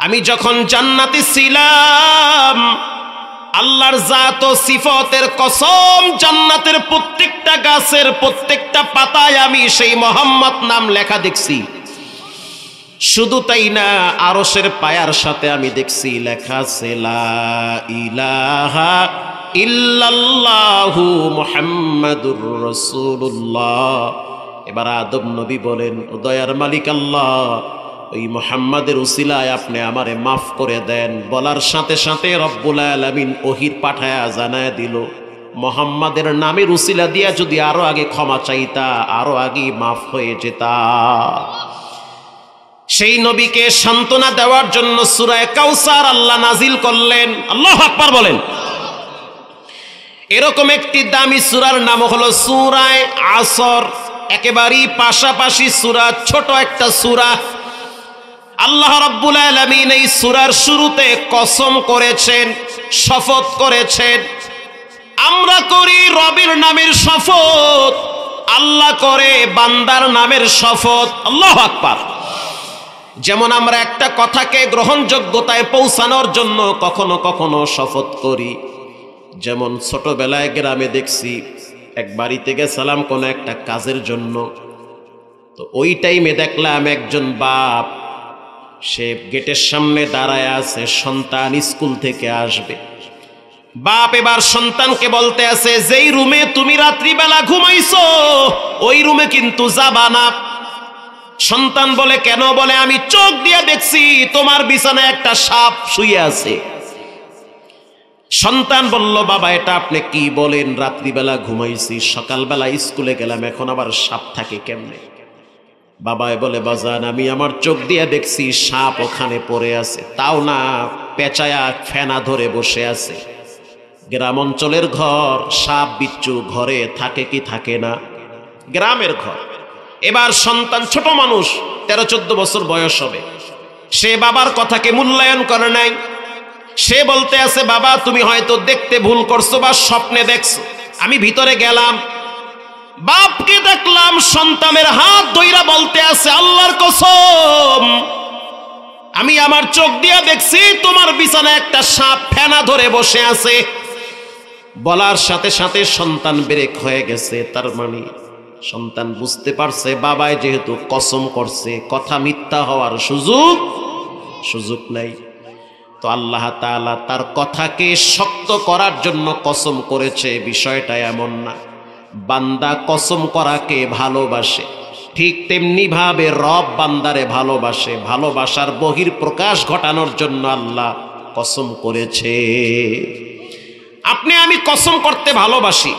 আমি যখন জান্নাতে ছিলাম আল্লাহর জাত ও সিফতের কসম, জান্নাতের প্রত্যেকটা গাছের প্রত্যেকটা পাতায় আমি সেই মোহাম্মদ নাম লেখা দেখছি। শুধু তাই না, আরশের পায়ার সাথে আমি দেখছি লেখা আছে লা ইলাহা ইল্লাল্লাহু মুহাম্মাদুর রাসূলুল্লাহ। এবার আদম নবী বলেন, ও দয়ার মালিক আল্লাহ, ওই মুহাম্মাদের উসিলায় আপনি আমারে মাফ করে দেন। বলার সাথে সাথে রব্বুল আলামিন ওহীর পাঠায়া জানায় দিল, মুহাম্মাদের নামের উসিলা দিয়া যদি আরো আগে ক্ষমা চাইতা, আরো আগে মাফ হয়ে যেতা। সেই নবীকে সান্ত্বনা দেওয়ার জন্য সূরা কাউসার আল্লাহ নাজিল করলেন। আল্লাহু আকবার বলেন। এরকম একটি দামি সূরার নাম হলো সূরা আসর। একেবারেই পাশাপাশি সূরা, ছোট একটা সূরা। আল্লাহ রাব্বুল আলামিন এই সূরার শুরুতে কসম করেছেন, শপথ করেছেন। আমরা করি রবের নামের শপথ, আল্লাহ করে বান্দার নামের শপথ। আল্লাহু আকবার। যেমন আমরা একটা কথাকে গ্রহণযোগ্যতায় পৌঁছানোর জন্য কখনো কখনো শপথ করি। যেমন ছোটবেলায় গ্রামে দেখছি, এক বাড়িতে গেছিলাম কোনো একটা কাজের জন্য। তো ওই টাইমে দেখলাম একজন বাপ, সে গেটের সামনে দাঁড়ায় আছে, সন্তান স্কুল থেকে আসবে। বাপ এবার সন্তানকে বলতে আছে, যেই রুমে তুমি রাত্রিবেলা ঘুমাইছো ওই রুমে কিন্তু যাবা না। সন্তান বলে, কেন? বলে, আমি চোখ দিয়ে দেখছি তোমার বিছানায় একটা সাপ শুয়ে আছে। সন্তান বলল, বাবা এটা আপনি কি বলেন? রাত্রিবেলা ঘুমাইছি, সকালবেলা স্কুলে গেলাম, এখন আবার সাপ থাকে কেমনে? বাবাই বলে, বাজান আমি আমার চোখ দিয়ে দেখছি সাপ ওখানে পড়ে আছে, তাও না পেঁচায়া ফেনা ধরে বসে আছে। গ্রাম অঞ্চলের ঘর, সাপ বিচ্ছু ঘরে থাকে কি থাকে না? গ্রামের ঘর। এবার সন্তান ছোট মানুষ, 13-14 বছর বয়স হবে, সে বাবার কথাকে মূল্যায়ন করে নাই। সে বলতে আছে, বাবা তুমি হয়তো দেখতে ভুল করছো বা স্বপ্নে দেখছো। আমি ভিতরে গেলাম, বাপকে দেখলাম সন্তানের হাত ধইরা বলতে আছে, আল্লাহর কসম আমি আমার চোখ দিয়ে দেখছি তোমার বিছানায় একটা সাপ ফেনা ধরে বসে আছে। বলার সাথে সাথে সন্তান ব্রেক হয়ে গেছে। তার মানে সন্তান বুঝতে পারছে বাবায় যেহেতু কসম করছে, কথা মিথ্যা হওয়ার সুযোগ নাই। তো আল্লাহ তাআলা তার কথাকে শক্ত করার জন্য কসম করেছে। বিষয়টা এমন না, বান্দা কসম করাকে ভালোবাসে, ঠিক তেমনি ভাবে রব বান্দারে ভালোবাসে। ভালোবাসার বহির প্রকাশ ঘটানোর জন্য আল্লাহ কসম করেছে। আপনি আমি কসম করতে ভালোবাসি,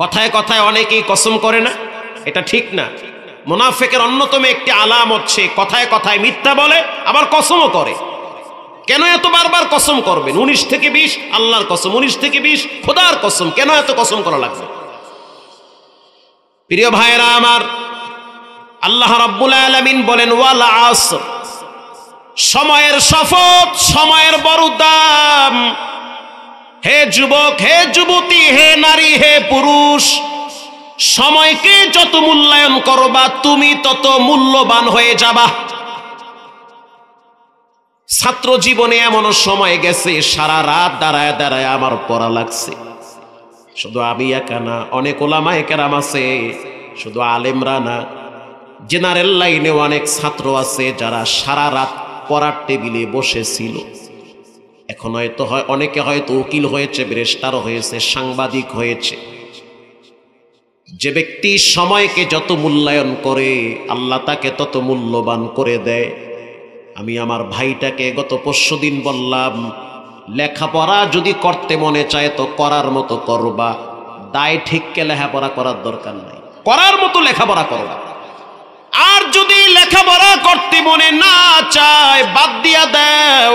কথায় কথায় অনেকেই কসম করে না, এটা ঠিক না। মুনাফিকের অন্যতম একটি আলামত হচ্ছে কথায় কথায় মিথ্যা বলে, আবার কসমও করে। কেন এত বারবার কসম করবেন? 19 থেকে 20 আল্লাহর কসম, 19 থেকে 20 খোদার কসম, কেন এত কসম করা লাগবে? প্রিয় ভাইরা আমার, আল্লাহ রাব্বুল আলামিন বলেন ওয়াল আসর, সময়ের শপথ, সময়ের বড় দাম। হে যুবক, হে যুবতী, হে নারী, হে পুরুষ, সময়কে যত মূল্যায়ন করবা তুমি তত মূল্যবান হয়ে যাবা। ছাত্র জীবনে এমন সময় গেছে সারা রাত দাঁড়ায় দাঁড়ায় আমার পড়া লাগছে। শুধু আমি একা না, অনেক ওলামায়ে কেরাম আছে, শুধু আলেমরা না, জেনারেল লাইনে অনেক ছাত্র আছে যারা সারা রাত পড়ার টেবিলে বসেছিল। এখন হয়তো অনেকে হয়তো উকিল হয়েছে, ব্যারিস্টার হয়েছে, সাংবাদিক হয়েছে। যে ব্যক্তি সময়কে যত মূল্যায়ন করে আল্লাহ তাকে তত মূল্যবান করে দেয়। আমি আমার ভাইটাকে গত পরশুদিন বললাম, লেখাপড়া যদি করতে মনে চায় তো করার মতো করবা, দায় ঠিককে লেখাপড়া করার দরকার নাই, করার মতো লেখাপড়া করবা। আর যদি লেখাপড়া করতে মনে না চায় বাদ দিয়া দাও,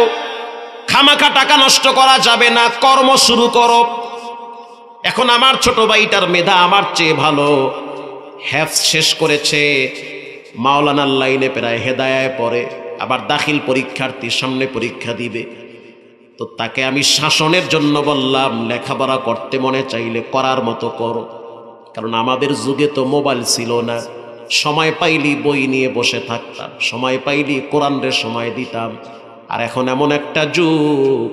খামাখা টাকা নষ্ট করা যাবে না, কর্ম শুরু করো। এখন আমার ছোট ভাইটার মেধা আমার চেয়ে ভালো, হ্যাফজ শেষ করেছে, মাওলানার লাইনে প্রায় হেদায়ায় পড়ে, আবার দাখিল পরীক্ষার্থী, সামনে পরীক্ষা দিবে। তো তাকে আমি শাসনের জন্য বললাম, লেখাপড়া করতে মনে চাইলে করার মতো করো। কারণ আমাদের যুগে তো মোবাইল ছিল না, সময় পাইলি বই নিয়ে বসে থাকতাম, সময় পাইলি কোরআনের সময় দিতাম। আর এখন এমন একটা যুগ,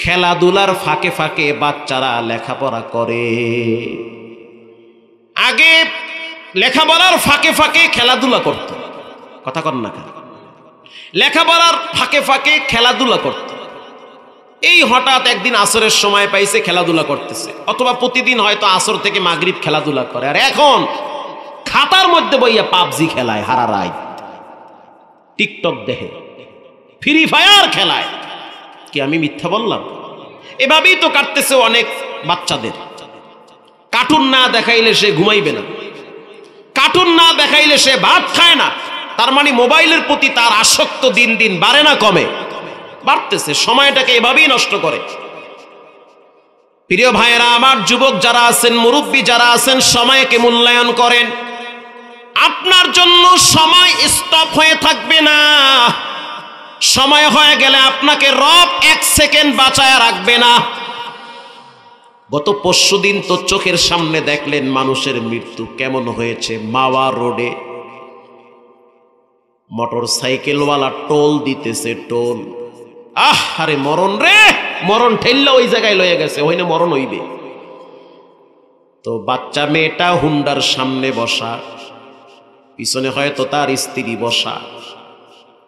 খেলাধুলার ফাঁকে ফাঁকে বাচ্চারা লেখাপড়া করে। আগে লেখাপড়ার ফাঁকে ফাঁকে খেলাধুলা করত, কথা কন না কেন? লেখাপড়ার ফাঁকে ফাঁকে খেলাধুলা করত। এই হঠাৎ একদিন আসরের সময় পাইছে, খেলাধুলা করতেছে, অথবা প্রতিদিন হয়তো আসর থেকে মাগরিব খেলাধুলা করে। আর এখন খাতার মধ্যে বইয়া পাবজি খেলায়, হারা রাত টিকটক দেখে, ফ্রি ফায়ার খেলায়। কি আমি মিথ্যা বললাম? এভাবেই তো কাটতেছে অনেক বাচ্চাদের। কার্টুন না দেখাইলে সে ঘুমাইবে না, কার্টুন না দেখাইলে সে ভাত খায় না। তার মানে মোবাইলের প্রতি তার আসক্ত দিন দিন বাড়ে না কমে? বাড়তেছে। সময়টাকে এভাবেই নষ্ট করে। প্রিয় ভাইয়েরা আমার, যুবক যারা আছেন, মুরব্বী যারা আছেন, সময়কে মূল্যায়ন করেন। আপনার জন্য সময় স্টপ হয়ে থাকবে না। সময় হয়ে গেলে আপনাকে রব 1 সেকেন্ড বাঁচায় রাখবে না। গত পরশুদিন তো চোখের সামনে দেখলেন মানুষের মৃত্যু কেমন হয়েছে। মাওয়া রোডে মোটর সাইকেলওয়ালা টোল দিতেছে, টোল। আরে মরণ রে, মরণ ঠেললে ওই জায়গায় লয়ে গেছে, ওই না মরণ হইবে। তো বাচ্চা মেয়েটা হুন্ডার সামনে বসা, পিছনে হয়তো তার স্ত্রী বসা।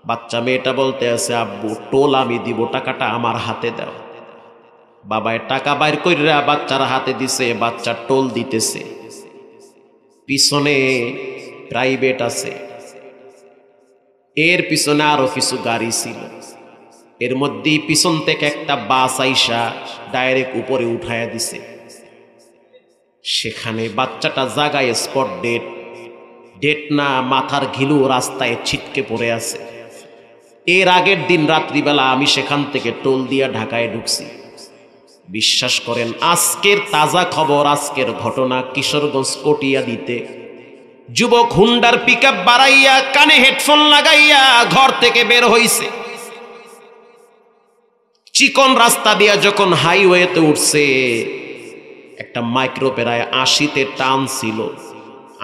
বাচ্চা মেয়েটা বলতে আছে, আব্বু টোল আমি দিব, টাকাটা আমার হাতে দাও। বাবায় টাকা বাইর কইরা বাচ্চার হাতে দিছে, বাচ্চা টোল দিতেছে। পিছনে প্রাইভেট আছে, এর পিছনে আরো কিছু গাড়ি ছিল। এর মধ্যে পিছন থেকে একটা বাস আইসা ডাইরেক্ট উপরে উঠাইয়া দিছে। সেখানে বাচ্চাটা জাগায় স্পট ডেট, ডেট না মাথার ঘিলু রাস্তায় ছিটকে পড়ে আছে। এর আগের দিন রাত্রিবেলা আমি সেখান থেকে টোল দিয়া ঢাকায় ঢুকছি। বিশ্বাস করেন, আজকের তাজা খবর, আজকের ঘটনা, কিশোরগঞ্জ কটিয়া দিতে যুবক হুন্ডার পিকআপ বাড়াইয়া কানে হেডফোন লাগাইয়া ঘর থেকে বের হইছে। চিকন রাস্তা দিয়া যখন হাইওয়েতে উঠছে, একটা মাইক্রো প্রায় 80-তে টান ছিল,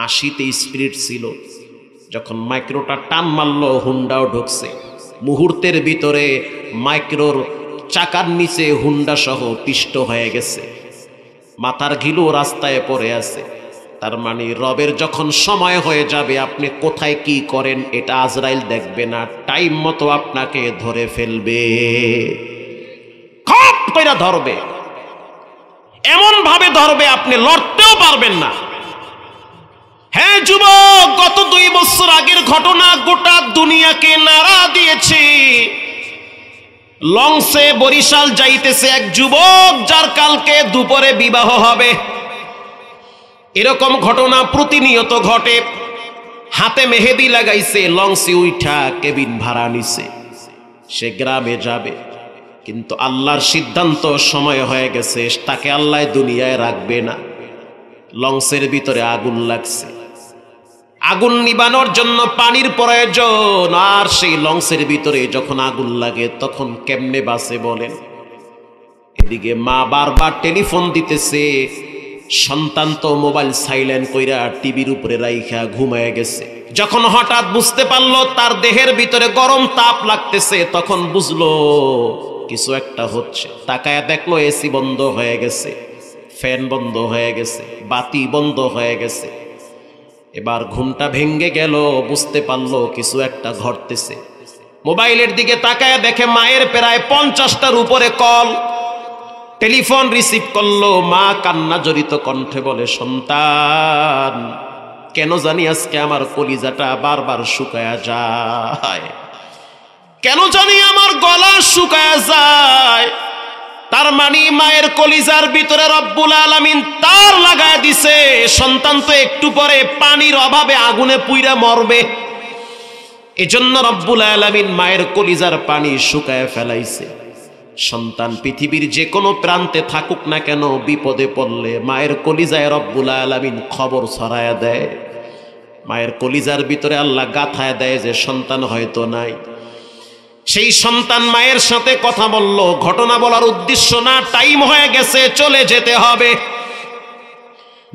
80-তে স্পিড ছিল। যখন মাইক্রোটা টান মারলো, হুন্ডাও ঢুকছে। মুহূর্তের ভিতরে মাইক্রোর চাকার নিচে হুন্ডা সহ পিষ্ট হয়ে গেছে, মাথার ঘিলু রাস্তায় পড়ে আছে। তার মানে রবের যখন সময় হয়ে যাবে, আপনি কোথায় কি করেন এটা আজরাইল দেখবে না, টাইম মতো আপনাকে ধরে ফেলবে, খপ কইরা ধরবে, এমন ভাবে ধরবে আপনি লড়তেও পারবেন না। হ্যাঁ যুবক, গত 2 বছর আগের ঘটনা গোটা দুনিয়াকে নাড়া দিয়েছে। লঞ্চে বরিশাল যাইতেছে এক যুবক, যার কালকে দুপুরে বিবাহ হবে। এরকম ঘটনা প্রতিনিয়ত ঘটে। হাতে মেহেদি লাগাইছে, লঞ্চে উঠা কেবিন ভাড়া নিছে, সে গ্রামে যাবে। কিন্তু আল্লাহর সিদ্ধান্ত, সময় হয়ে গেছে, তাকে আল্লাহ দুনিয়ায় রাখবে না। লঞ্চের ভিতরে আগুন লাগছে, আগুন নিবানোর জন্য পানির প্রয়োজন। আর সেই লঞ্চের ভিতরে যখন আগুন লাগে, তখন কেমনে বাঁচে বলেন? এদিকে মা বারবার টেলিফোন দিতেছে, সন্তান তো মোবাইল সাইলেন্ট কইরা টিভির উপরে রাইখা ঘুমায় গেছে। যখন হঠাৎ বুঝতে পারলো তার দেহের ভিতরে গরম তাপ লাগতেছে, তখন বুঝলো কিছু একটা হচ্ছে। তাকায়া দেখলো এসি বন্ধ হয়ে গেছে, ফ্যান বন্ধ হয়ে গেছে, বাতি বন্ধ হয়ে গেছে। এবার ঘুমটা ভেঙ্গে গেল, বুঝতে পারলো কিছু একটা ঘটতেছে। মোবাইলের দিকে তাকায়া দেখে মায়ের প্রায় 50টার উপরে কল। টেলিফোন রিসিভ করলো, মা কান্না জড়িত কণ্ঠে বলে, সন্তান কেন জানি আজকে আমার কলিজাটা বারবার শুকায়া যায়, কেন জানি আমার গলা শুকায়া যায়। তার মানে মায়ের কলিজার ভিতরে রব্বুল আলামিন তার লাগায় দিছে। সন্তান তো একটু পরে পানির অভাবে আগুনে পুইরা মরবে, এজন্য রব্বুল আলামিন মায়ের কলিজার পানি শুকায় ফেলাইছে। সন্তান পৃথিবীর যে কোনো প্রান্তে থাকুক না কেন, বিপদে পড়লে মায়ের কলিজায় রব্বুল আলামিন খবর ছড়ায়া দেয়। মায়ের কলিজার ভিতরে আল্লাহ গাথায় দেয় যে সন্তান হয়তো নাই। সেই সন্তান মায়ের সাথে কথা বলল। ঘটনা বলার উদ্দেশ্য না, টাইম হয়ে গেছে, চলে যেতে হবে।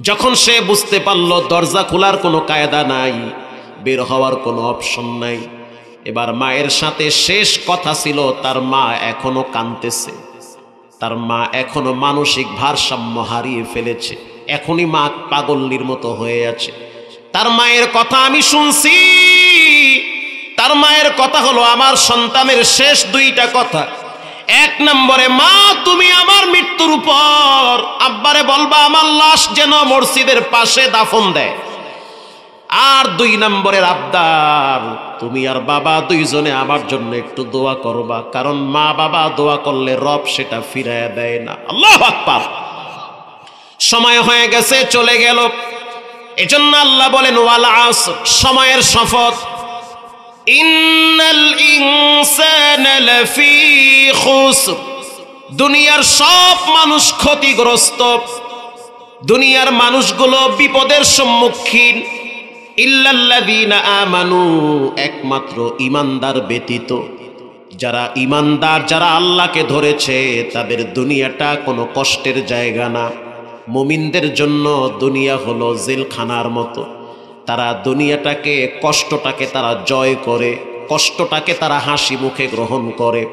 যখন সে বুঝতে পারল দরজা খোলার কোনো কায়দা নাই, বের হওয়ার কোনো অপশন নাই, এবার মায়ের সাথে শেষ কথা ছিল, তার মা এখনো কাঁদতেছে, তার মা এখনো মানসিক ভারসাম্য হারিয়ে ফেলেছে, এখনই মা পাগলনির মতো হয়ে আছে। তার মায়ের কথা আমি শুনছি। তার মায়ের কথা হলো আমার সন্তানের শেষ দুইটা কথা। এক নম্বরে, মা তুমি আমার মৃত্যুর উপর আব্বারে বলবা আমার লাশ যেন মসজিদের পাশে দাফন দেয়। আর দুই নম্বরের আবদার, তুমি আর বাবা দুইজনে আমার জন্য একটু দোয়া করবা, কারণ মা বাবা দোয়া করলে রব সেটা ফিরাইয়া দেয় না। আল্লাহু আকবার। সময় হয়ে গেছে, চলে গেল। এজন্য আল্লাহ বলেন ওয়াল আসর, সময়ের শপথ। ইন্নাল ইনসানা লাফি খুসর, দুনিয়ার সব মানুষ ক্ষতিগ্রস্ত, দুনিয়ার মানুষগুলো বিপদের সম্মুখীন। ইল্লাল্লাযীনা আমানু, একমাত্র ঈমানদার ব্যতীত। যারা ঈমানদার, যারা আল্লাহকে ধরেছে, তাদের দুনিয়াটা কোনো কষ্টের জায়গা না। মুমিনদের জন্য দুনিয়া হলো জেলখানার মতো। তারা দুনিয়াটাকে, কষ্টটাকে তারা জয় করে, কষ্টটাকে তারা হাসি মুখে গ্রহণ করে।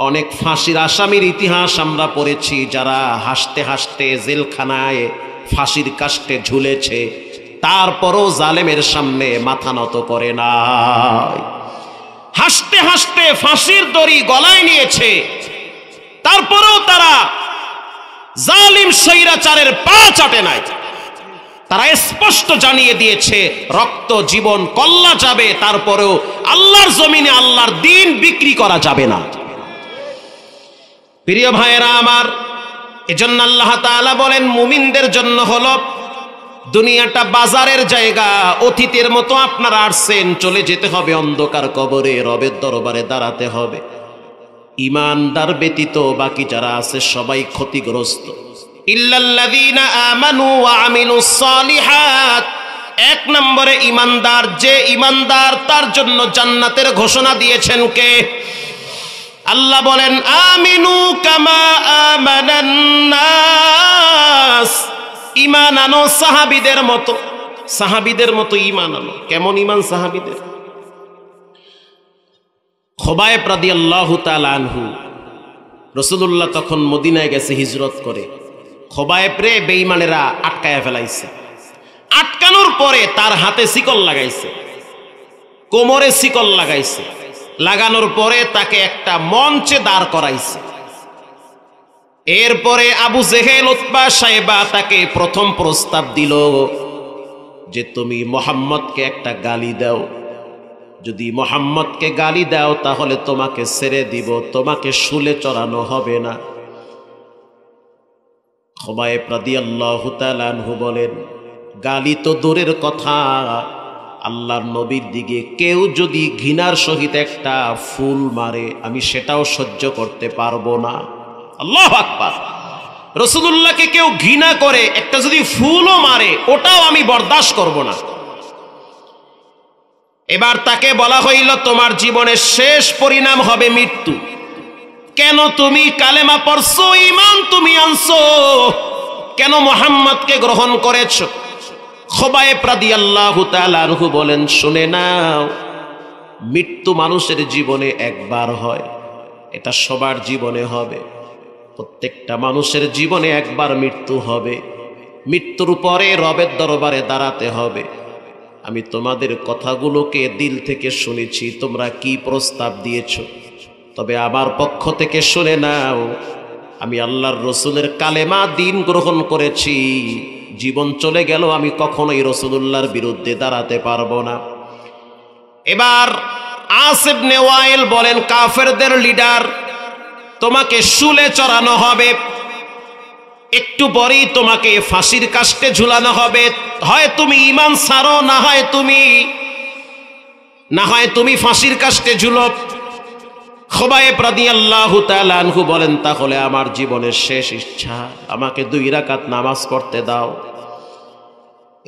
অনেক ফাঁসির আসামির ইতিহাস আমরা পড়েছি, যারা হাসতে হাসতে জেলখানায় ফাঁসির কাষ্টে ঝুলেছে, তারপরও জালেমের সামনে মাথা নত করে নাই। হাসতে হাসতে ফাঁসির দড়ি গলায় নিয়েছে, তারপরেও তারা জালিম স্বৈরাচারের পা চাটে নাই। তারা স্পষ্ট জানিয়ে দিয়েছে রক্ত জীবন কল্লা যাবে, তারপরেও আল্লাহর জমিনে আল্লাহর দ্বীন বিক্রি করা যাবে না। প্রিয় ভাইয়েরা আমার, এজন্য আল্লাহ তাআলা বলেন মুমিনদের জন্য হলো দুনিয়াটা বাজারের জায়গা। অতীতের মতো আপনারা আসছেন, চলে যেতে হবে অন্ধকার কবরে, রবের দরবারে দাঁড়াতে হবে। ঈমানদার ব্যতীত বাকি যারা আছে সবাই ক্ষতিগ্রস্ত। ইল্লাল্লাযীনা আমানু ওয়া আমিলুস সালিহাত, এক নম্বরে ঈমানদার। যে ঈমানদার তার জন্য জান্নাতের ঘোষণা দিয়েছেন কে? আল্লাহ বলেন আমিনু কামা আমানান নাস, ঈমান আনো সাহাবীদের মতো, সাহাবীদের মতো ঈমান আনো। কেমন ঈমান সাহাবীদের? খুবাইব রাদিয়াল্লাহু তাআলা আনহু, রাসূলুল্লাহ তখন মদিনায় গেছে হিজরত করে। খুবাইব রে বেঈমানেরা আটকায়া ফেলাইছে। আটকানোর পরে তার হাতে শিকল লাগাইছে, কোমরে শিকল লাগাইছে। লাগানোর পরে তাকে একটা মঞ্চে দাঁড় করাইছে। এরপরে আবু জেহেল, উতবা, সাইবা তাকে প্রথম প্রস্তাব দিল যে তুমি মুহাম্মদকে একটা গালি দাও। যদি মুহাম্মদকে গালি দাও তাহলে তোমাকে ছেড়ে দিব, তোমাকে শুলে চড়ানো হবে না। খুবাইব রাদিয়াল্লাহু তাআলা আনহু বলেন, গালি তো দূরের কথা, আল্লাহর নবীর দিকে কেউ যদি ঘৃণার সহিত একটা ফুল মারে আমি সেটাও সহ্য করতে পারবো না। আল্লাহু আকবার। রাসূলুল্লাহকে কেউ ঘৃণা করে একটা যদি ফুলও মারে ওটাও আমি বরদাস্ত করব না। এবার তাকে বলা হইল তোমার জীবনের শেষ পরিণাম হবে মৃত্যু। কেন তুমি কালেমা পড়ছো, ঈমান তুমি আনছো, কেন মুহাম্মদকে গ্রহণ করেছো? খুবাইব রাদিয়াল্লাহু তাআলা আনহু বলেন, শুনে নাও, মৃত্যু মানুষের জীবনে একবার হয়, এটা সবার জীবনে হবে। প্রত্যেকটা মানুষের জীবনে একবার মৃত্যু হবে। মৃত্যুর পরে রবের দরবারে দাঁড়াতে হবে। আমি তোমাদের কথাগুলোকে দিল থেকে শুনেছি, তোমরা কি প্রস্তাব দিয়েছ, তবে আমার পক্ষ থেকে শুনে নাও, আমি আল্লাহর রসুলের কালেমা দ্বীন গ্রহণ করেছি। জীবন চলে গেল আমি কখনোই রাসূলুল্লাহর বিরুদ্ধে দাঁড়াতে পারবো না। এবার আস ইবনে ওয়াইল বলেন, কাফেরদের লিডার, তোমাকে শুলে চড়ানো হবে, একটু পরেই তোমাকে ফাঁসির কাষ্টে ঝুলানো হবে। হয় তুমি ঈমান ছাড়ো, না হয় তুমি ফাঁসির কাষ্টে ঝুলো। খুবাইব রাদিয়াল্লাহু তাআলা আনহু বলেন, তাহলে আমার জীবনের শেষ ইচ্ছা, আমাকে 2 রাকাত নামাজ পড়তে দাও।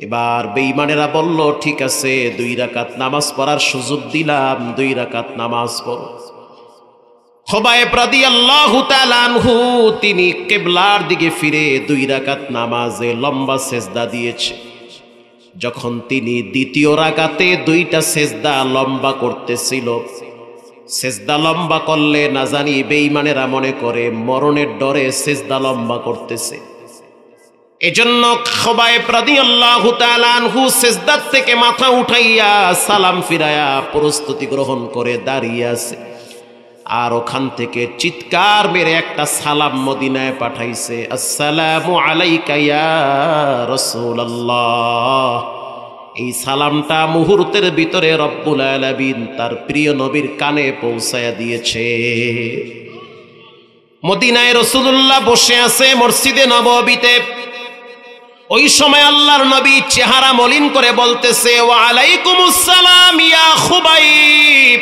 এবার বেঈমানেরা বলল, ঠিক আছে 2 রাকাত নামাজ পড়ার সুযোগ দিলাম, 2 রাকাত নামাজ পড়ো। খুবাইব রাদিয়াল্লাহু তাআলা আনহু তিনি কিবলার দিকে ফিরে 2 রাকাত নামাজে লম্বা সেজদা দিয়েছে। যখন তিনি দ্বিতীয় রাকাতে 2টা সেজদা লম্বা করতেছিল, সেজদা লম্বা করলে না জানি বেঈমানেরা মনে করে মরণের ডরে সেজদা লম্বা করতেছে। এজন্য খুবাইব রাদিয়াল্লাহু তাআলা আনহু সেজদার থেকে মাথা উঠাইয়া সালাম ফিরায়া প্রস্তুতি গ্রহণ করে দাঁড়িয়ে আছে। আর ওখান থেকে চিৎকার মেরে একটা সালাম মদিনায় পাঠাইছে, আসসালামু আলাইকা ইয়া রাসূলুল্লাহ। এই সালামটা মুহূর্তের ভিতরে রব্বুল আলামিন তার প্রিয় নবীর কানে পৌঁছায়া দিয়েছে। মদিনায় রাসূলুল্লাহ বসে আছে মসজিদে নববীতে। ওই সময় আল্লাহর নবী চেহারা মলিন করে বলতেছে, ওয়া আলাইকুমুস সালাম ইয়া খুবাইব।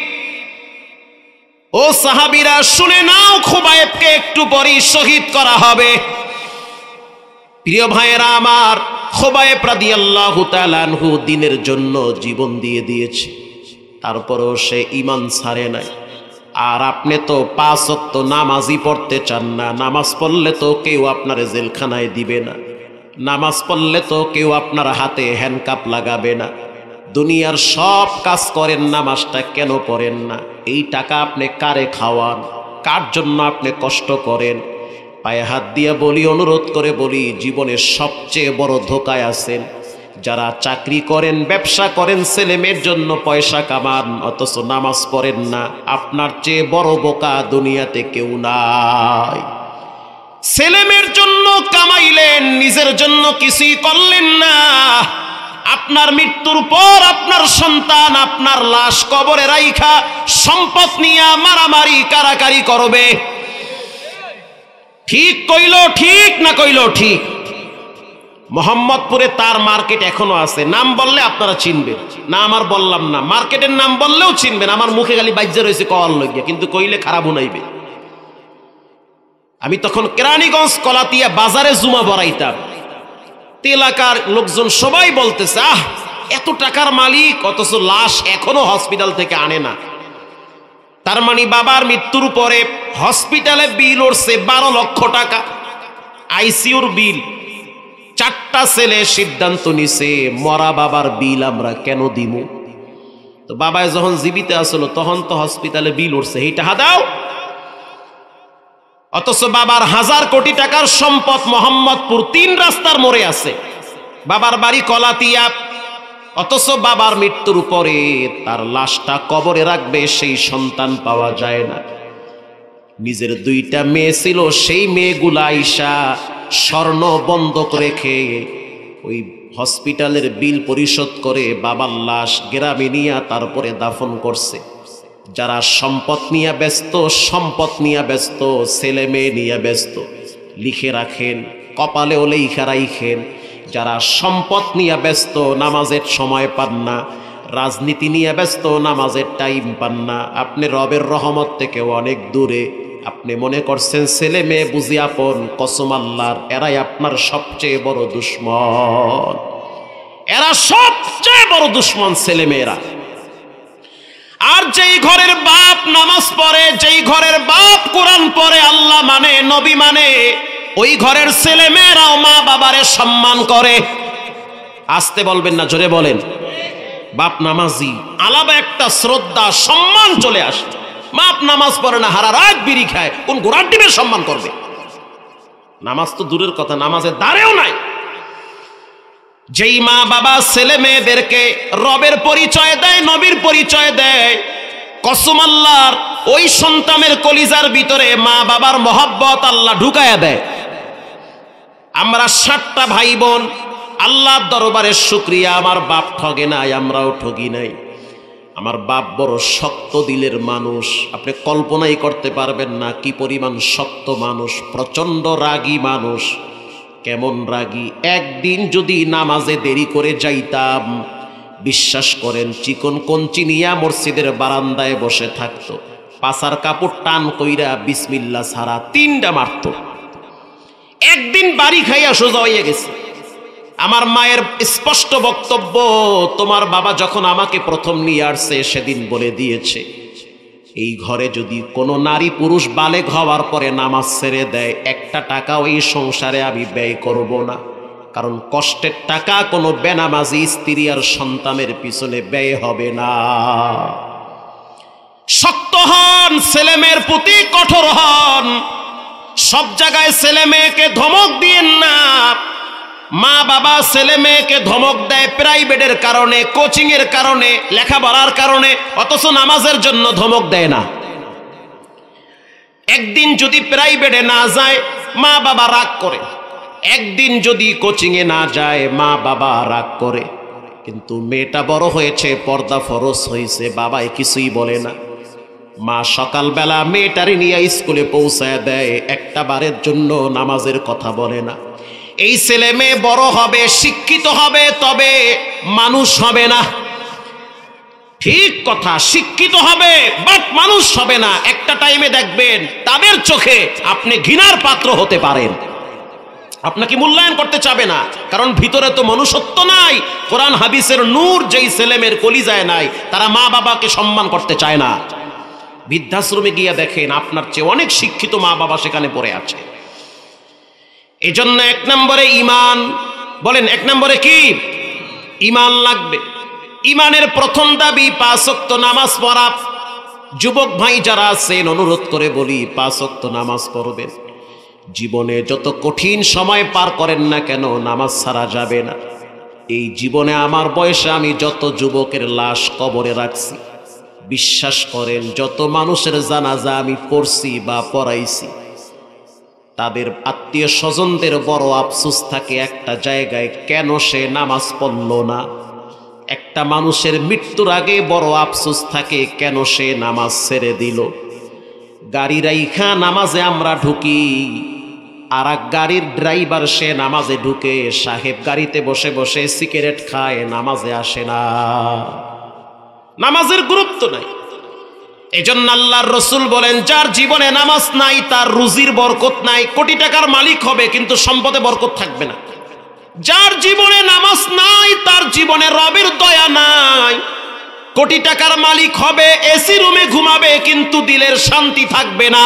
ও সাহাবীরা শুনে নাও, খুবাইবকে একটু পরেই শহীদ করা হবে। প্রিয় ভাইয়েরা আমার, খুবাইব রাদিয়াল্লাহু তাআলা আনহু দ্বীনের জন্য জীবন দিয়ে দিয়েছে, তারপরেও সে ঈমান ছাড়ে নাই। আর আপনি তো 5 ওয়াক্ত নামাজই পড়তে চান না। নামাজ পড়লে তো কেউ আপনার জেলখানায় দিবে না, নামাজ পড়লে তো কেউ আপনার হাতে হ্যান্ডকাপ লাগাবে না। দুনিয়ার সব কাজ করেন, নামাজটা কেন পড়েন না? এই টাকা আপনি কারে খাওয়ান? কার জন্য আপনি কষ্ট করেন? পায়ে হাত দিয়ে বলি, অনুরোধ করে বলি, জীবনের সবচেয়ে বড় ধোকায় আছেন যারা চাকরি করেন, ব্যবসা করেন, ছেলে মেয়ের জন্য পয়সা কামান, অথচ নামাজ পড়েন না। আপনার চেয়ে বড় বোকা দুনিয়াতে কেউ নাই। ছেলে মেয়ের জন্য কামাইলেন, নিজের জন্য কিছুই করলেন না। আপনার মৃত্যুর পর আপনার সন্তান আপনার লাশ কবরে রাইখা সম্পদ নিয়ে মারামারি কারাকারি করবে। ঠিক কইল ঠিক না কইল ঠিক? মোহাম্মদপুরে তার মার্কেট এখনো আছে, নাম বললে আপনারা চিনবেন না। আমার বললাম না, মার্কেটের নাম বললেও চিনবেন। আমার মুখে খালি বাইজা রয়েছে কল লইয়া, কিন্তু কইলে খারাপ শুনাইবে। আমি তখন কেরানীগঞ্জ কলাতিয়া বাজারে জুমা বড়াইতাম। এলাকার লোকজন সবাই বলতেছে, আহ এত টাকার মালিক, অথচ লাশ এখনো হসপিটাল থেকে আনে না। তার মানে বাবার মৃত্যুর পরে হসপিটালে বিল উঠছে 12 লক্ষ টাকা, আইসিইউর বিল। 4টা ছেলে সিদ্ধান্ত নিছে, মরা বাবার বিল আমরা কেন দিমু? তো বাবায় যখন জীবিত আসলো তখন তো হসপিটালে বিল উঠছে, এই টাকা দাও। অথচ বাবার 1000 কোটি টাকার সম্পদ মোহাম্মদপুর 3 রাস্তার মোড়ে আছে, বাবার বাড়ি কলাতিয়া। অথচ বাবার মৃত্যুর পরে তার লাশটা কবরে রাখবে সেই সন্তান পাওয়া যায় না। নিজের 2টা মেয়ে ছিল, সেই মেয়েগুলা আইসা স্বর্ণ বন্ধক রেখে ওই হসপিটালের বিল পরিশোধ করে বাবার লাশ গ্রামে নিয়ে তারপরে দাফন করছে। যারা সম্পদ নিয়ে ব্যস্ত, সম্পদ নিয়ে ব্যস্ত, ছেলে মেয়ে নিয়ে ব্যস্ত, লিখে রাখেন, কপালেও লেখা রাখেন। যারা সম্পদ নিয়ে ব্যস্ত, নামাজের সময় পান না, রাজনীতি নিয়ে ব্যস্ত, নামাজের টাইম পান না, আপনি রবের রহমত থেকেও অনেক দূরে। আপনি মনে করছেন ছেলে মেয়ে বুঝি আপন, কসম আল্লাহর, এরাই আপনার সবচেয়ে বড় দুশ্মন। এরা সবচেয়ে বড় দুশ্মন ছেলে মেয়েরা। আর যেই ঘরের বাপ নামাজ পড়ে, যেই ঘরের বাপ কোরআন পড়ে, আল্লাহ মানে, নবী মানে, ওই ঘরের ছেলে মেয়েরাও মা বাবারে সম্মান করে। আসতে বলবেন না, জোরে বলেন। বাপ নামাজি, আলাদা একটা শ্রদ্ধা সম্মান চলে আসে। বাপ নামাজ পড়ে না, হারা রাত বিড়ি খায়, কোন গোড়ার ডিমের সম্মান করবে? নামাজ তো দূরের কথা, নামাজের দ্বারেও নাই। যেই মা বাবা ছেলে মেয়েদেরকে রবের পরিচয় দেয়, নবীর পরিচয় দেয়, কসম আল্লাহর, ওই সন্তানের কলিজার ভিতরে মা বাবার মহব্বত আল্লাহ ঢুকায়া দেয়। আমরা 7টা ভাই বোন, আল্লাহর দরবারে শুকরিয়া, আমার বাপ ঠগে নাই, আমরাও ঠগি নাই। আমার বাপ বড় শক্ত দিলের মানুষ, আপনি কল্পনাই করতে পারবেন না কি পরিমাণ শক্ত মানুষ, প্রচন্ড রাগী মানুষ। কেমন রাগী? একদিন যদি নামাজে দেরি করে যাইতাম, বিশ্বাস করেন চিকন কঞ্চি নিয়া মসজিদের বারান্দায় বসে থাকতো, পাছার কাপড় টান কইরা বিসমিল্লাহ ছাড়া 3টা মারতো। একদিন বাড়ি খাইয়া সোজা হইয়া গেছে। আমার মায়ের স্পষ্ট বক্তব্য, তোমার বাবা যখন আমাকে প্রথম নিয়ে আসছে সেদিন বলে দিয়েছে, এই ঘরে যদি কোনো নারী পুরুষ বালেগ হওয়ার পরে নামাজ ছেড়ে দেয়, 1টা টাকাও এই সংসারে আমি ব্যয় করব না। কারণ কষ্টের টাকা কোনো বেনামাজি স্ত্রী আর সন্তানের পিছনে ব্যয় হবে না। শক্ত হন, ছেলে মেয়ের প্রতি কঠোর হন। সব জায়গায় ছেলে মেয়েকে ধমক দিয়েন না। মা বাবা ছেলে মেয়েকে ধমক দেয় প্রাইভেটের কারণে, কোচিং এর কারণে, লেখাপড়ার কারণে, অথচ নামাজের জন্য ধমক দেয় না। একদিন যদি প্রাইভেটে না যায় মা বাবা রাগ করে, একদিন যদি কোচিং এ না যায় মা বাবা রাগ করে। কিন্তু মেয়েটা বড় হয়েছে, পর্দা ফরজ হয়েছে, বাবাই কিছুই বলে না। মা সকালবেলা মেয়েটারে নিয়ে স্কুলে পৌঁছায় দেয়, একটা বারের জন্য নামাজের কথা বলে না। এই ছেলে মেয়ে বড় হবে, শিক্ষিত হবে, তবে মানুষ হবে না। ঠিক কথা, শিক্ষিত হবে বাট মানুষ হবে না। একটা টাইমে দেখবেন তাদের চোখে আপনি ঘৃণার পাত্র হতে পারেন, আপনাকে মূল্যায়ন করতে চাবে না, কারণ ভিতরে তো মনুষ্যত্ব নাই। কোরআন হাদিসের নূর যেই ছেলেমেয়ের কলিজায় নাই, তারা মা বাবাকে সম্মান করতে চায় না। বৃদ্ধাশ্রমে গিয়ে দেখেন আপনার চেয়ে অনেক শিক্ষিত মা বাবা সেখানে পড়ে আছে। এজন্য এক নম্বরে ঈমান, বলেন এক নম্বরে কি? ঈমান লাগবে। ঈমানের প্রথম দাবি 5 ওয়াক্ত নামাজ পড়া। যুবক ভাই যারা আছেন অনুরোধ করে বলি 5 ওয়াক্ত নামাজ পড়বেন। জীবনে যত কঠিন সময় পার করেন না কেন, নামাজ ছাড়া যাবে না। এই জীবনে আমার বয়সে আমি যত যুবকের লাশ কবরে রাখছি, বিশ্বাস করেন যত মানুষের জানাজা আমি পড়ছি বা পড়াইছি, তাদের আত্মীয় স্বজনদের বড় আফসোস থাকে একটা জায়গায়, কেন সে নামাজ পড়ল না। একটা মানুষের মৃত্যুর আগে বড় আফসোস থাকে, কেন সে নামাজ ছেড়ে দিল। গাড়ি রাইখা নামাজে আমরা ঢুকি, আর এক গাড়ির ড্রাইভার সে নামাজে ঢুকে, সাহেব গাড়িতে বসে বসে সিগারেট খায়, নামাজে আসে না। নামাজের গুরুত্ব নাই। এজন্য আল্লাহর রাসূল বলেন, যার জীবনে নামাজ নাই তার রুজির বরকত নাই। কোটি টাকার মালিক হবে কিন্তু সম্পদে বরকত থাকবে না। যার জীবনে নামাজ নাই তার জীবনে রবের দয়া নাই। কোটি টাকার মালিক হবে, এসি রুমে ঘুমাবে, কিন্তু দিলের শান্তি থাকবে না।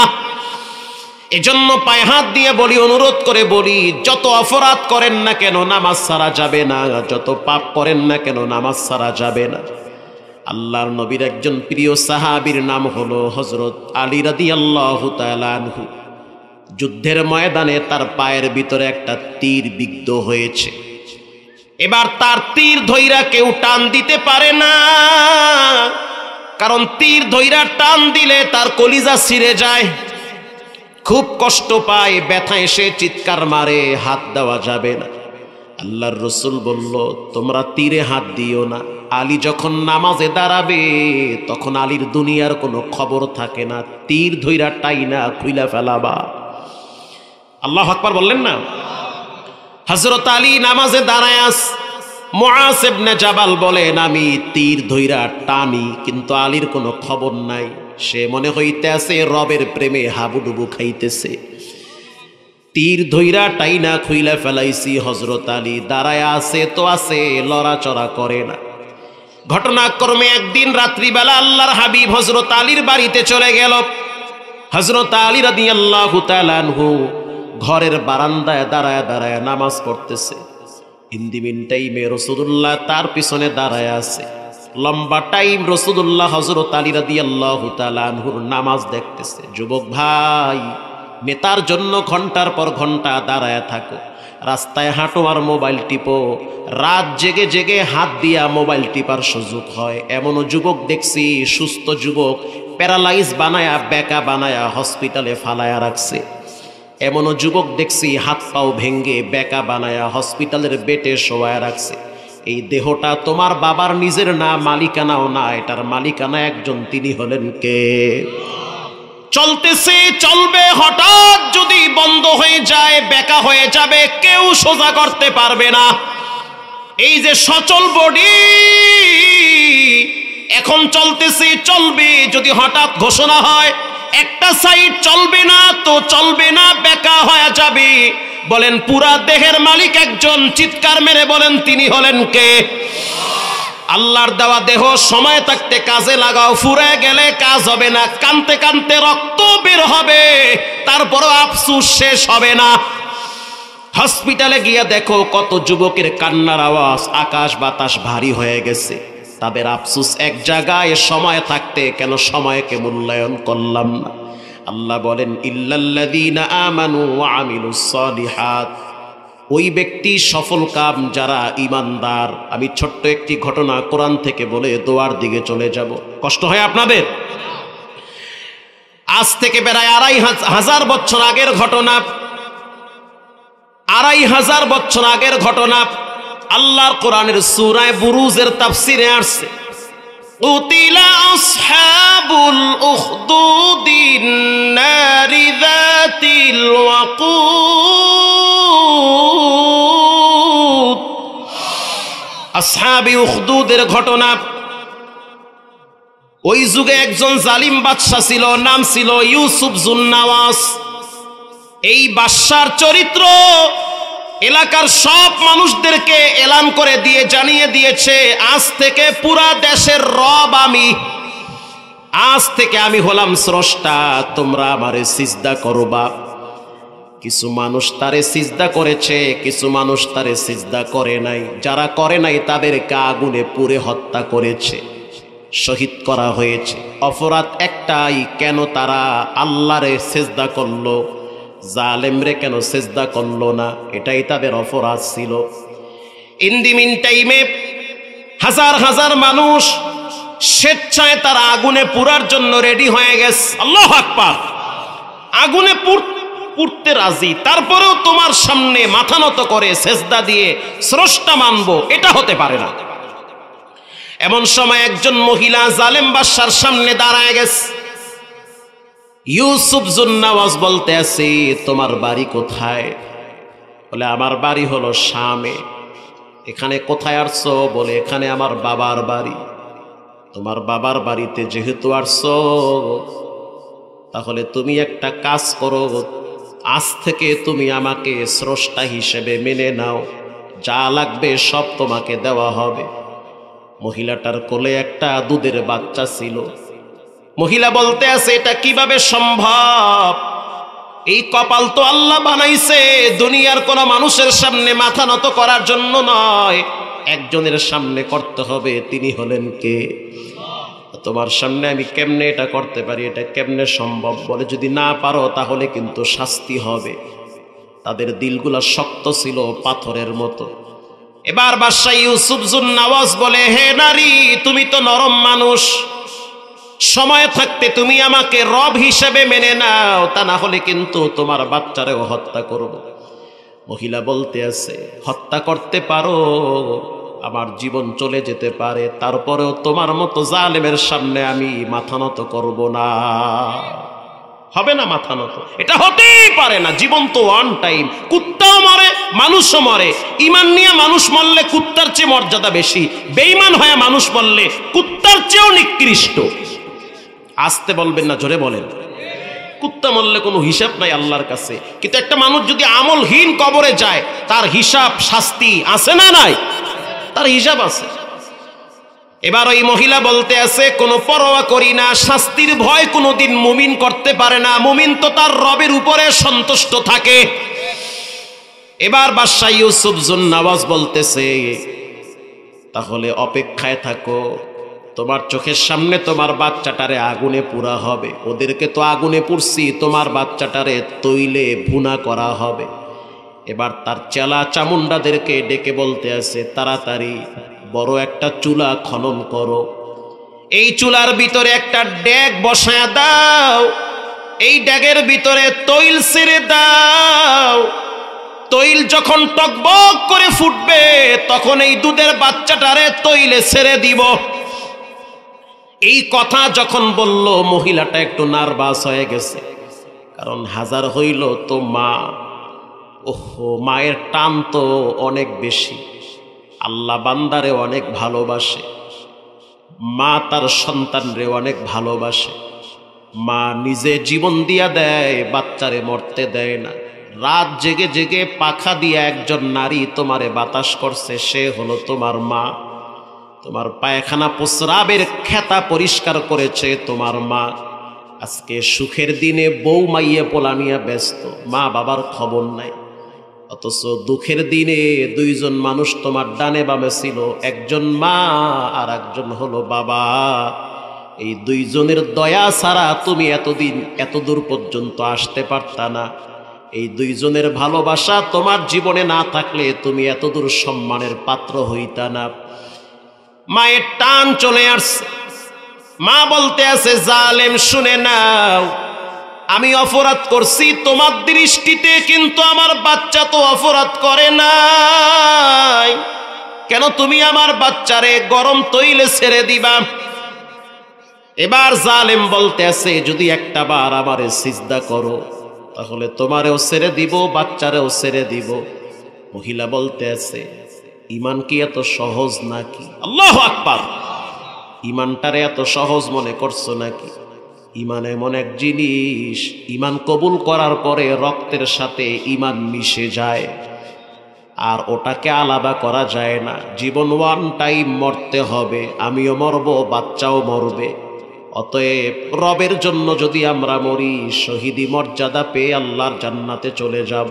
এজন্য পায়ে হাত দিয়ে বলি, অনুরোধ করে বলি, যত অপরাধ করেন না কেন নামাজ ছাড়া যাবে না, যত পাপ করেন না কেন নামাজ ছাড়া যাবে না। আল্লাহর নবীর একজন প্রিয় সাহাবীর নাম হলো হযরত আলী রাদিয়াল্লাহু তাআলা আনহু। যুদ্ধের ময়দানে তার পায়ের ভিতরে একটা তীর বিদ্ধ হয়েছে। এবার তার তীর ধইরা কেউ টান দিতে পারে না, কারণ তীর ধইরা টান দিলে তার কলিজা ছিঁড়ে যায়, খুব কষ্ট পায়, ব্যথা এসে চিৎকার মারে, হাত দেওয়া যাবে না। আল্লাহর রাসূল বলল, তোমরা তীরে হাত দিও না। আলী যখন নামাজে দাঁড়াবে তখন আলীর দুনিয়ার কোনো খবর থাকে না, তীর ধইরা টাইনা খুইলা ফেলাবা। আল্লাহু আকবার বললেন না? হযরত আলী নামাজে দাঁড়ায় আস, মুআজ ইবনে জাবাল বলেন, আমি তীর ধইরা টানি কিন্তু আলীর কোনো খবর নাই। সে মনে হইতে আছে রবের প্রেমে হাবুডুবু খাইতেছে। তীর ধইরা টাইনা খুইলা ফেলাইছি, হযরত আলী দাঁড়ায় আছে তো আছে, লড়াচড়া করে না। ঘটনাক্রমে একদিন রাত্রিবেলা আল্লাহর হাবিব হযরত আলীর বাড়িতে চলে গেল। হযরত আলী রাদিয়াল্লাহু তাআলা আনহু ঘরের বারান্দায় দাঁড়ায় দাঁড়ায় নামাজ পড়তেছে। ইন্দিমিন টাইমে রাসূলুল্লাহ তার পিছনে দাঁড়ায় আছে। লম্বা টাইম রাসূলুল্লাহ হযরত আলী রাদিয়াল্লাহু তাআলা আনহুর নামাজ দেখতেছে। যুবক ভাই, নেতার জন্য ঘন্টার পর ঘন্টা দাঁড়ায় থাকো, রাস্তায় হাঁটো আর মোবাইল টিপো, রাত জেগে জেগে হাত দিয়া মোবাইল টিপার সুযোগ হয়। এমনও যুবক দেখছি, সুস্থ যুবক প্যারালাইজ বানায়া, বেকা বানায়া হসপিটালে ফালায়া রাখছে। এমনও যুবক দেখছি হাত পাও ভেঙ্গে বেকা বানায়া হসপিটালের বেডে শোয়ায় রাখছে। এই দেহটা তোমার বাবার নিজের না, মালিকানাও না, এটার মালিকানা একজন, তিনি হলেন কে? চলতেছে, চলবে, হঠাৎ যদি বন্ধ হয়ে যায়, বেকা হয়ে যাবে, কেউ সোজা করতে পারবে না। এই যে সচল বডি এখন চলতেছে, চলবে, যদি হঠাৎ ঘোষণা হয় একটা সাইড চলবে না তো চলবে না, বেকা হয়ে যাবে, বলেন পুরা দেহের মালিক একজন, চিৎকার মেরে বলেন তিনি হলেন কে? আল্লাহর দেওয়া দেহ সময় থাকতে কাজে লাগাও, ফুরে গেলে কাজ হবে না, কানতে কানতে রক্ত বের হবে, তারপরও আফসোস শেষ হবে না। হসপিটালে গিয়া দেখো কত যুবকের কান্নার আওয়াজ, আকাশ বাতাস ভারী হয়ে গেছে। তাদের আফসোস এক জায়গায়, সময় থাকতে কেন সময়কে মূল্যায়ন করলাম না। আল্লাহ বলেন ইল্লাল্লাযীনা আমানু ওয়া আমিলুস সালিহাত, ওই ব্যক্তি সফল কাম যারা ইমানদার। আমি ছোট্ট একটি ঘটনা কোরআন থেকে বলে দোয়ার দিকে চলে যাব। কষ্ট হয় আপনাদের? আজ থেকে প্রায় ২৫০০ বছর আগের ঘটনা। ২৫০০ বছর আগের ঘটনা। আল্লাহর কোরআনের সূরা বুরুজের তাফসিরে আসছে, উতিলা আসহাবুল উখদুদিন নারি যাতিল ওয়াকুদ। আসহাবি উখদুদের ঘটনা। ওই যুগে একজন জালিম বাদশা ছিল, নাম ছিল ইউসুফ জুন্নাওয়াস। এই বাদশার চরিত্র এলাকার সব মানুষদেরকে এলান করে দিয়ে জানিয়ে দিয়েছে, আজ থেকে পুরা দেশের রব আমি, আজ থেকে আমি হলাম স্রষ্টা, তোমরা আমারে সিজদা করবা। কিছু মানুষ তারে সিজদা করেছে, কিছু মানুষ তারে সিজদা করে নাই। যারা করে নাই তাদেরকে আগুনে পুড়ে হত্যা করেছে, শহীদ করা হয়েছে। অপরাধ একটাই, কেন তারা আল্লাহরে সিজদা করলো, জালেমরে কেন সিজদা করলো না, এটাই তাদের অপরাধ ছিল। ইন দি মিন টাইমে হাজার হাজার মানুষ স্বেচ্ছায় তারা আগুনে পুরার জন্য রেডি হয়ে গেছে। আল্লাহু আকবার। আগুনে পুড়তে রাজি, তারপরেও তোমার সামনে মাথা নত করে সেজদা দিয়ে স্রষ্টা মানবো, এটা হতে পারে না। এমন সময় একজন মহিলা জালেম বাদশার সামনে দাঁড়ায় গেছে। ইউসুফ জুন্নাওয়াজ বলতে আছে, তোমার বাড়ি কোথায়? বলে আমার বাড়ি হলো শামে। এখানে কোথায় আসছো? বলে এখানে আমার বাবার বাড়ি। তোমার বাবার বাড়িতে যেহেতু আসছো, তাহলে তুমি একটা কাজ করো, আজ থেকে তুমি আমাকে স্রষ্টা হিসেবে মেনে নাও, যা লাগবে সব তোমাকে দেওয়া হবে। মহিলাটার কোলে একটা দুধের বাচ্চা ছিল। মহিলা বলতে আছে, এটা কিভাবে সম্ভব? এই কপাল তো আল্লাহ বানাইছে, দুনিয়ার কোন মানুষের সামনে মাথা নত করার জন্য নয়, একজনের সামনে করতে হবে। তিনি হলেন কে? তোমার সামনে আমি কেমনে এটা করতে পারি, এটা কেমনে সম্ভব? বলে যদি না পারো তাহলে কিন্তু শাস্তি হবে। তাদের দিলগুলা শক্ত ছিল পাথরের মতো। এবার বাদশা ইউসুফ জুন্নাওয়াজ বলে, হে নারী, তুমি তো নরম মানুষ, সময় থাকতে তুমি আমাকে রব হিসেবে মেনে নাও, তা না হলে কিন্তু তোমার বাচ্চারেও হত্যা করব। মহিলা বলতে আছে, হত্যা করতে পারো, আমার জীবন চলে যেতে পারে, তারপরেও তোমার মতো জালেমের সামনে আমি মাথা নত করব না। হবে না মাথা নত, এটা হতেই পারে না। জীবন তো ওয়ান টাইম, কুত্তাও মরে মানুষও মরে। ইমান নিয়ে মানুষ মরলে কুত্তার চেয়ে মর্যাদা বেশি, বেঈমান হয়ে মানুষ মরলে কুত্তার চেয়েও নিকৃষ্ট। আসতে বলবেন না, জোরে বলেন। কুত্তা মরলে কোনো হিসাব নাই আল্লাহর কাছে, কিন্তু একটা মানুষ যদি আমলহীন কবরে যায়, তার হিসাব শাস্তি আছে না নাই? তার হিসাব আছে। এবার ওই মহিলা বলতে আছে, কোনো পরোয়া করি না, শাস্তির ভয় কোনোদিন মুমিন করতে পারে না, মুমিন তো তার রবের উপরে সন্তুষ্ট থাকে। এবার বাদশা ইউসুফ জুন্নাওয়াজ বলতেছে, তাহলে অপেক্ষায় থাকো, তোমার চোখের সামনে তোমার বাচ্চাটারে আগুনে পুরা হবে। ওদেরকে তো আগুনে পুড়ছি, তোমার বাচ্চাটারে তৈলে ভুনা করা হবে। এবার তার চেলা চামুন্ডাদেরকে ডেকে বলতে আছে, তাড়াতাড়ি বড় একটা চুলা খনন করো, এই চুলার ভিতরে একটা ড্যাগ বসায়া দাও, এই ড্যাগের ভিতরে তৈল ছেড়ে দাও। তৈল যখন টকবক করে ফুটবে, তখন এই দুধের বাচ্চাটারে তৈলে ছেড়ে দিব। এই কথা যখন বলল, মহিলাটা একটু নার্ভাস হয়ে গেছে, কারণ হাজার হইল তো মা। ওহো, মায়ের টান তো অনেক বেশি। আল্লাহ বান্দারে অনেক ভালোবাসে, মা তার সন্তানরে অনেক ভালোবাসে। মা নিজে জীবন দিয়া দেয়, বাচ্চারে মরতে দেয় না। রাত জেগে জেগে পাখা দিয়া একজন নারী তোমারে বাতাস করছে, সে হলো তোমার মা। তোমার পায়খানা প্রস্রাবের খেতা পরিষ্কার করেছে তোমার মা। আজকে সুখের দিনে বউ মাইয়ে পোলা নিয়ে ব্যস্ত, মা বাবার খবর নাই। অথচ দুঃখের দিনে দুইজন মানুষ তোমার ডানে বামে ছিল, একজন মা আর একজন হলো বাবা। এই দুইজনের দয়া ছাড়া তুমি এতদিন এত দূর পর্যন্ত আসতে পারতা না। এই দুইজনের ভালোবাসা তোমার জীবনে না থাকলে তুমি এত দূর সম্মানের পাত্র হইতা না। মায়ের টান চলে আসছে, মা বলতে আছে, জালেম শুনে নাও, আমি অপরাধ করছি তোমার দৃষ্টিতে, কিন্তু আমার বাচ্চা তো অপরাধ করে নাই, কেন তুমি আমার বাচ্চারে গরম তৈলে ছেড়ে দিবা? এবার জালেম বলতে আছে, যদি একটা বার আমারে সিজদা করো তাহলে তোমারেও ছেড়ে দিব, বাচ্চারেও ছেড়ে দিব। মহিলা বলতে আছে, ইমান কি এত সহজ নাকি? আল্লাহু আকবার! ইমানটারে এত সহজ মনে করছো নাকি? ইমান এমন এক জিনিস, ইমান কবুল করার পরে রক্তের সাথে ইমান মিশে যায়, আর ওটাকে আলাদা করা যায় না। জীবন ওয়ান টাইম মরতে হবে, আমিও মরব, বাচ্চাও মরবে। অতএব রবের জন্য যদি আমরা মরি, শহীদি মর্যাদা পেয়ে আল্লাহর জান্নাতে চলে যাব।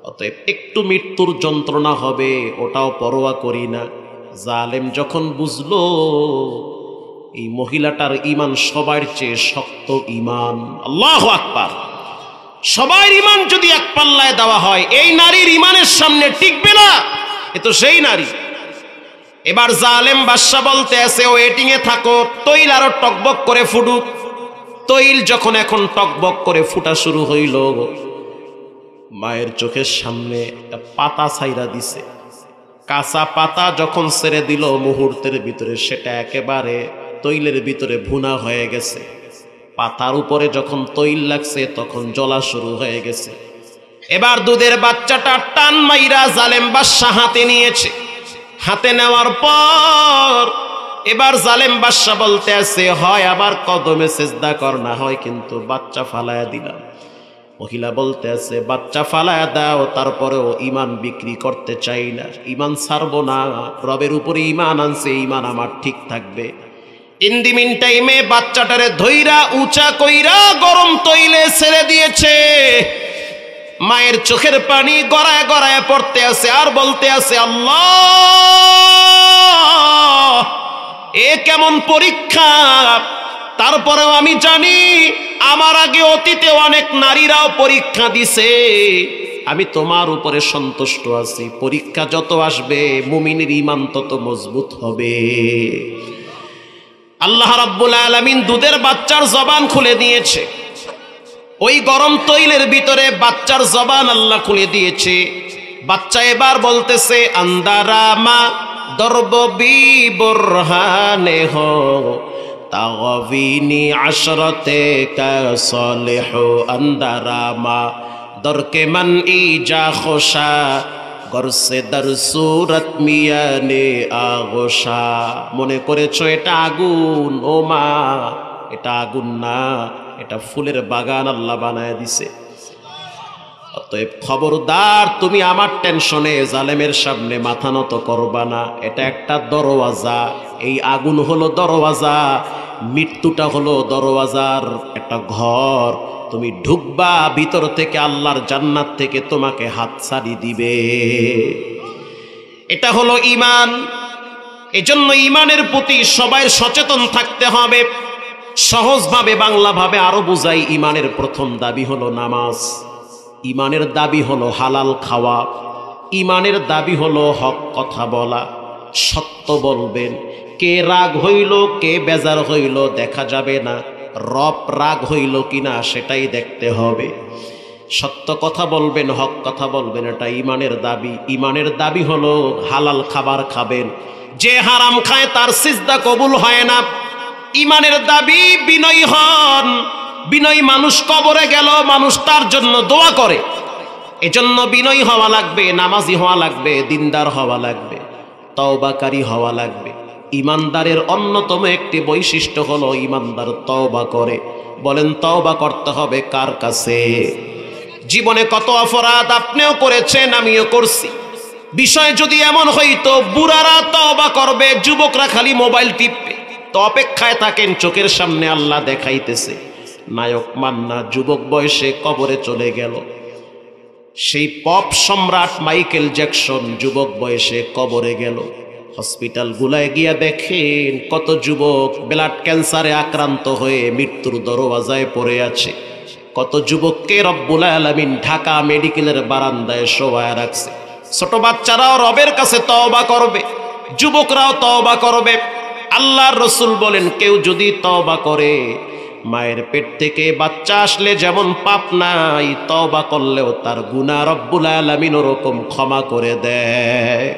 অতএব একটু মৃত্যুর যন্ত্রণা হবে, ওটাও পরোয়া করি না। জালেম যখন বুঝলো এই মহিলাটার ইমান সবার চেয়ে শক্ত ইমান, আল্লাহু আকবার, সবার ইমান যদি এক পাল্লায় দেওয়া হয়, এই নারীর ইমানের সামনে টিকবে না। এ তো সেই নারী। এবার জালেম বাদশা বলতে আছে, ওয়েটিং এ থাকো, তৈল আরো টকবক করে ফুটুক। তৈল যখন এখন টকবক করে ফুটা শুরু হইল, মায়ের চোখের সামনে একটা পাতা ছাইরা দিছে। কাঁচা পাতা যখন ছেড়ে দিল, মুহূর্তের ভিতরে সেটা একেবারে তৈলের ভিতরে ভুনা হয়ে গেছে। পাতার উপরে যখন তৈল লাগছে তখন জ্বলা শুরু হয়ে গেছে। এবার দুধের বাচ্চাটা টান মাইরা জালেম বাদশা হাতে নিয়েছে। হাতে নেওয়ার পর এবার জালেম বাদশা বলতে আছে, হয় আবার কদমে সেজদা কর, না হয় কিন্তু বাচ্চা ফালায়া দিলাম। মহিলা বলতে আছে, বাচ্চা ফালায়া দাও, তারপরেও ইমান বিক্রি করতে চাই না, ইমান ছাড়বো না, রবের উপরে ইমান আনছে, ইমান আমার ঠিক থাকবে। ইন দি মিন টাইমে বাচ্চাটারে ধইরা উঁচা কইরা গরম তৈলে ছেড়ে দিয়েছে। মায়ের চোখের পানি গড়ায় গড়ায় পড়তে আছে, আর বলতে আছে, আল্লাহ, এ কেমন পরীক্ষা! তারপরেও আমি জানি আমার আগে অতীতে অনেক নারীরাও পরীক্ষা দিছে, আমি তোমার উপরে সন্তুষ্ট আছি। পরীক্ষা যত আসবে মুমিনের ঈমান তত মজবুত হবে। আল্লাহ রাব্বুল আলামিন দুধের বাচ্চার জবান খুলে দিয়েছে। ওই গরম তৈলের ভিতরে বাচ্চার জবান আল্লাহ খুলে দিয়েছে। বাচ্চা এবার বলতেছে, আন্দারামা দরবি বুরহানে হো তাগবিনি আশরতে কা সালেহ, আন্দারামা দরকে মান ইজা খোশা গরসে দর সুরত মিয়ানে আগোশা। মনে করেছো এটা আগুন? ও মা, এটা আগুন না, এটা ফুলের বাগান আল্লাহ বানায় দিছে। অতএব খবরদার, তুমি আমার টেনশনে জালেমের সামনে মাথা নত করবা না। এটা একটা দরওয়াজা, এই আগুন হলো দরওয়াজা, মৃত্যুটা হলো দরওয়াজার একটা ঘর। তুমি ঢুকবা, ভিতর থেকে আল্লাহর জান্নাত থেকে তোমাকে হাতছানি দিবে। এটা হলো ঈমান। এজন্য ঈমানের প্রতি সবাই সচেতন থাকতে হবে। সহজভাবে বাংলাভাবে আরো বুঝাই, ঈমানের প্রথম দাবি হলো নামাজ। ঈমানের দাবি হলো হালাল খাওয়া। ঈমানের দাবি হলো হক কথা বলা, সত্য বলবেন। কে রাগ হইল, কে বেজার হইল দেখা যাবে না, রব রাগ হইল কিনা সেটাই দেখতে হবে। সত্য কথা বলবেন, হক কথা বলবেন, এটা ঈমানের দাবি। ঈমানের দাবি হলো হালাল খাবার খাবেন। যে হারাম খায় তার সিজদা কবুল হয় না। ঈমানের দাবি বিনয়ী হন। বিনয়ী মানুষ কবরে গেল, মানুষ তার জন্য দোয়া করে। এজন্য বিনয়ী হওয়া লাগবে, নামাজি হওয়া লাগবে, দিনদার হওয়া লাগবে, তওবাকারী হওয়া লাগবে। ঈমানদারের অন্যতম একটি বৈশিষ্ট্য হলো ঈমানদার তওবা করে। বলেন, তওবা করতে হবে কার কাছে? জীবনে কত অপরাধ আপনিও করেছেন, আমিও করছি। বিষয় যদি এমন হইতো বুড়ারা তওবা করবে, যুবকরা খালি মোবাইল টিপবে, তো অপেক্ষায় থাকেন, চোখের সামনে আল্লাহ দেখাইতেছে। নায়ক মান্না যুবক বয়সে কবরে চলে গেল। সেই পপ সম্রাট মাইকেল জ্যাকসন যুবক বয়সে কবরে গেল। হসপিটাল গুলায় গিয়া দেখেন কত যুবক ব্লাড ক্যান্সারে আক্রান্ত হয়ে মৃত্যুর দরওয়াজায় পড়ে আছে। কত যুবককে রব্বুল আলামিন ঢাকা মেডিকেলের বারান্দায় শোয়ায় রাখছে। ছোট বাচ্চারাও রবের কাছে তওবা করবে, যুবকরাও তওবা করবে। আল্লাহর রাসূল বলেন, কেউ যদি তওবা করে, মায়ের পেট থেকে বাচ্চা আসলে যেমন পাপ নাই, তওবা করলেও তার গুনাহ রব্বুল আলামিন ওরকম ক্ষমা করে দেয়।